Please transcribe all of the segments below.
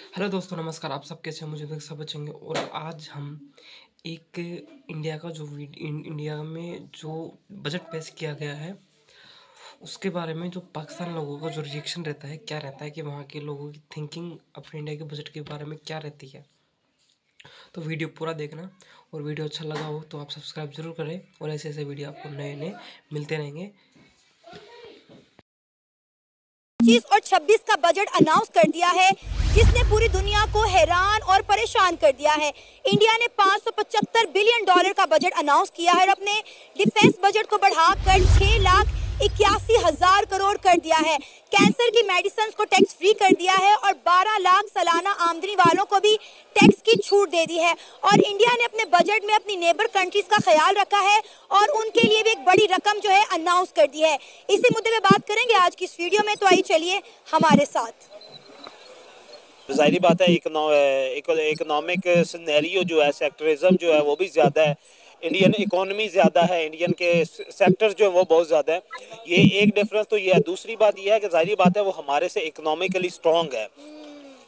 Hello दोस्तों, नमस्कार। आप सब कैसे हैं? मुझे तक सब अच्छे होंगे। और आज हम एक इंडिया का इंडिया में जो बजट पेश किया गया है उसके बारे में, जो पाकिस्तान लोगों का जो रिएक्शन रहता है, क्या रहता है कि वहाँ के लोगों की थिंकिंग अपने इंडिया के बजट के बारे में क्या रहती है। तो वीडियो पूरा देखना, और वीडियो अच्छा लगा हो तो आप सब्सक्राइब जरूर करें, और ऐसे ऐसे वीडियो आपको नए नए मिलते रहेंगे। 25 और 26 का बजट अनाउंस कर दिया है, जिसने पूरी दुनिया को हैरान और परेशान कर दिया है। इंडिया ने $575 बिलियन का बजट अनाउंस किया है और अपने डिफेंस बजट को बढ़ाकर 6,81,000 करोड़ कर दिया है। कैंसर की मेडिसिन को टैक्स फ्री कर दिया है और 12 लाख सालाना आमदनी वालों को भी टैक्स की छूट दे दी है। और इंडिया ने अपने बजट में अपनी नेबर कंट्रीज का ख्याल रखा है और उनके लिए भी एक बड़ी रकम जो है अनाउंस कर दी है। इसी मुद्दे पे बात करेंगे आज की इस वीडियो में, तो आइए चलिए हमारे साथ। ज़ाहिरी बात है, इकोनॉमिक सिनेरियो जो है, सेक्टरिज्म जो है वो भी ज़्यादा है, इंडियन इकोनॉमी ज़्यादा है, इंडियन के सेक्टर्स जो है वो बहुत ज़्यादा है। ये एक डिफरेंस तो ये है। दूसरी बात ये है कि ज़ाहिरी बात है वो हमारे से इकोनॉमिकली स्ट्रॉन्ग है।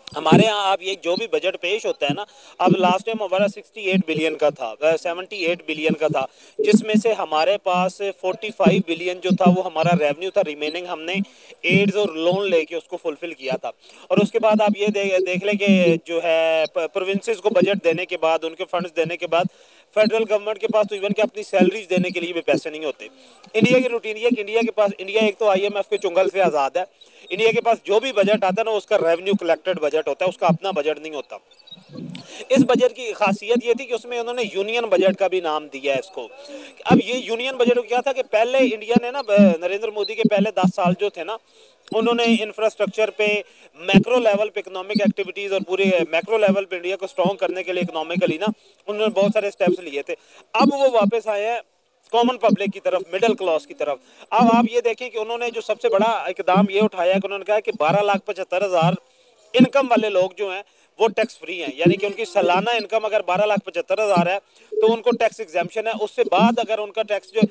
हमारे यहाँ आप ये जो भी बजट पेश होता है ना, अब लास्ट टाइम हमारा 68 बिलियन का था, 78 बिलियन का था, जिसमें से हमारे पास 45 बिलियन जो था वो हमारा रेवेन्यू था। रिमेनिंग हमने एड्स और लोन लेके उसको फुलफिल किया था। और उसके बाद आप ये देख लें कि जो है प्रोविंसेस को बजट देने के बाद, उनके फंड्स देने के बाद, फेडरल गवर्नमेंट के पास तो इवन के अपनी सैलरीज देने के लिए भी पैसे नहीं होते। इंडिया की रूटीन ये कि इंडिया एक तो IMF के चुंगल से आज़ाद है। इंडिया के पास जो भी बजट आता है ना, उसका रेवेन्यू कलेक्टेड बजट होता है, उसका अपना बजट नहीं होता। इस बजट की खासियत ये थी कि उसमें उन्होंने यूनियन बजट का भी नाम दिया है इसको। अब ये यूनियन बजट क्या था कि पहले इंडिया ने ना, नरेंद्र मोदी के पहले 10 साल जो थे ना, उन्होंने इंफ्रास्ट्रक्चर पे, मैक्रो लेवल पे इकोनॉमिक एक्टिविटीज और पूरे मैक्रो लेवल पे इंडिया को स्ट्रॉन्ग करने के लिए इकोनॉमिकली ना उन्होंने बहुत सारे स्टेप्स लिए थे। अब वो वापस आए हैं कॉमन पब्लिक की तरफ, मिडिल क्लास की तरफ। अब आप ये देखें कि उन्होंने जो सबसे बड़ा इकदाम ये उठाया कि उन्होंने कहा कि 12,75,000 इनकम वाले लोग जो हैं वो टैक्स फ्री हैं। यानी कि उनकी सालाना इनकम अगर 12,75,000 है तो उनको टैक्स एग्जाम्पशन है। उससे बाद अगर उनका टैक्स जो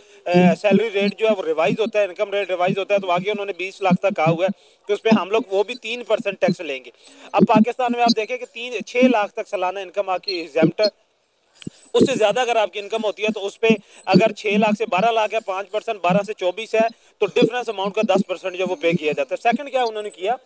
सैलरी रेट जो है वो रिवाइज होता है, इनकम रेट रिवाइज होता है, तो आगे उन्होंने 20 लाख तक कहा हुआ है कि उस पर हम लोग वो भी 3% टैक्स लेंगे। अब पाकिस्तान में आप देखें कि 6 लाख तक सालाना इनकम आपकी एग्जाम्प्ट है। उससे ज्यादा अगर आपकी इनकम होती है तो उस पर अगर 6 लाख से 12 लाख है, 5%, 12 से 24 है, तो डिफरेंस अमाउंट का 10% जो वो पे किया जाता है। सेकंड क्या उन्होंने किया,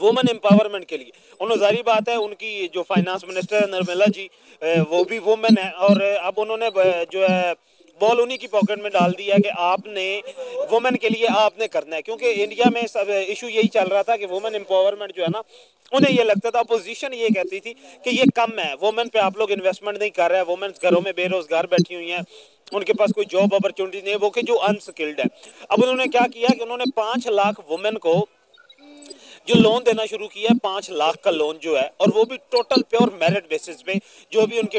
वुमेन एम्पावरमेंट के लिए उन्होंने, जारी बात है उनकी जो फाइनेंस मिनिस्टर है निर्मला जी, वो भी वुमेन है। और अब उन्होंने जो है बॉल उन्हीं की पॉकेट में डाल दिया कि आपने वुमेन के लिए आपने करना है। क्योंकि इंडिया में सब इशू यही चल रहा था कि वुमेन एम्पावरमेंट जो है ना, उन्हें ये लगता था, अपोजिशन ये कहती थी कि ये कम है, वुमेन पे आप लोग इन्वेस्टमेंट नहीं कर रहे हैं, वुमेन घरों में बेरोजगार बैठी हुई हैं, उनके पास कोई जॉब अपॉर्चुनिटी नहीं है, वो कि जो अनस्किल्ड है। अब उन्होंने क्या किया कि उन्होंने 5 लाख वुमेन को जो लोन देना शुरू किया है, 5 लाख का लोन जो है, और वो भी टोटल प्योर मेरिट बेसिस पे, जो भी उनके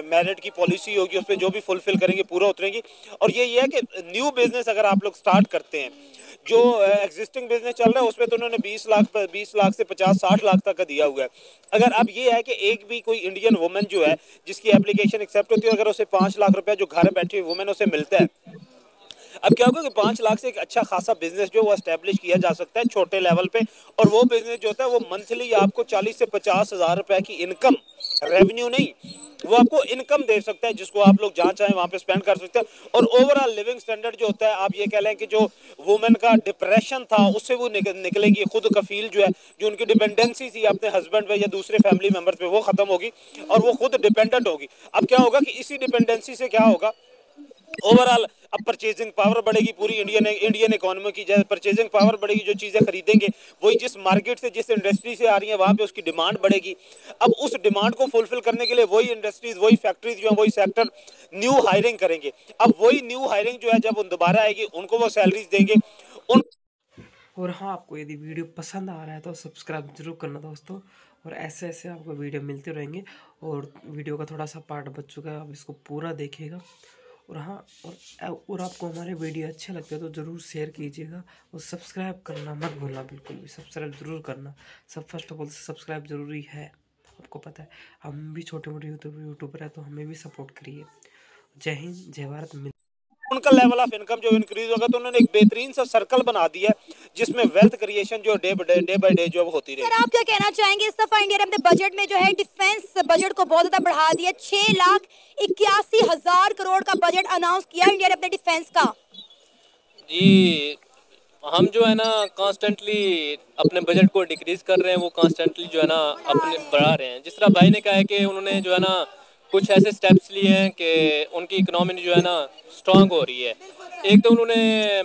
मेरिट की पॉलिसी होगी उस पर जो भी फुलफिल करेंगे पूरा उतरेंगी। और ये है कि न्यू बिजनेस अगर आप लोग स्टार्ट करते हैं, जो एग्जिस्टिंग बिजनेस चल रहा है उसमें तो उन्होंने 20 लाख से 50-60 लाख तक का दिया हुआ है। अगर अब ये है कि एक भी कोई इंडियन वुमेन जो है जिसकी एप्लीकेशन एक्सेप्ट होती है, अगर उसे 5 लाख रुपया जो घर बैठी हुई वुमेन उसे मिलता है, अब क्या होगा कि 5 लाख से एक अच्छा खासा बिजनेस जो वो एस्टेब्लिश किया जा सकता है छोटे लेवल पे। और वो बिजनेस जो होता है वो मंथली आपको 40 से 50 हजार रुपए की इनकम, रेवेन्यू नहीं, वो आपको इनकम दे सकता है, जिसको आप लोग जहाँ चाहें वहाँ पे स्पेंड कर सकते हैं। और ओवरऑल लिविंग स्टैंडर्ड जो होता है, आप ये कह लें कि जो वुमेन का डिप्रेशन था उससे वो निकलेगी, खुद कफील जो है, जो उनकी डिपेंडेंसी थी अपने हस्बैंड पे या दूसरे फैमिली मेंबर्स पे, वो खत्म होगी और वो खुद डिपेंडेंट होगी। अब क्या होगा कि इसी डिपेंडेंसी से क्या होगा, ओवरऑल अब परचेजिंग पावर बढ़ेगी पूरी इंडियन इकोनॉमी की। जैसे परचेजिंग पावर बढ़ेगी, जो चीज़ें खरीदेंगे वही जिस मार्केट से, जिस इंडस्ट्री से आ रही है, वहाँ पे उसकी डिमांड बढ़ेगी। अब उस डिमांड को फुलफिल करने के लिए वही इंडस्ट्रीज, वही फैक्ट्रीज जो है, वही सेक्टर न्यू हायरिंग करेंगे। अब वही न्यू हायरिंग जो है जब वो दोबारा आएगी, उनको वो सैलरीज देंगे उन। और हाँ, आपको यदि वीडियो पसंद आ रहा है तो सब्सक्राइब जरूर करना दोस्तों, और ऐसे ऐसे आपको वीडियो मिलते रहेंगे। और वीडियो का थोड़ा सा पार्ट बच चुका है, आप इसको पूरा देखिएगा। और हाँ, और आपको हमारे वीडियो अच्छे लगते हैं तो ज़रूर शेयर कीजिएगा, और सब्सक्राइब करना मत भूलना, बिल्कुल भी सब्सक्राइब ज़रूर करना। सब फर्स्ट ऑफ ऑल सब्सक्राइब ज़रूरी है, आपको पता है। हम भी छोटे मोटे यूट्यूबर हैं, तो हमें भी सपोर्ट करिए। जय हिंद, जय भारत। उनका लेवल ऑफ इनकम जो इंक्रीज होगा, तो उन्होंने एक बेहतरीन सा सर्कल बना दिया है जिसमें वेल्थ क्रिएशन जो डे बाय डे जो होती सर रहेगी। आप क्या कहना चाहेंगे, इस दफा इंडिया ने अपने बजट में जो है डिफेंस बजट को बहुत ज्यादा बढ़ा दिया, 6,81,000 करोड़ का बजट अनाउंस किया इंडिया ने अपने डिफेंस का। जी, हम जो है ना कॉन्स्टेंटली अपने बजट को डिक्रीज कर रहे हैं, वो कॉन्स्टेंटली जो है ना अपने बढ़ा रहे हैं। जिस तरह भाई ने कहा है कि उन्होंने जो है ना कुछ ऐसे स्टेप्स लिए हैं कि उनकी इकोनॉमी जो है ना स्ट्रांग हो रही है। एक तो उन्होंने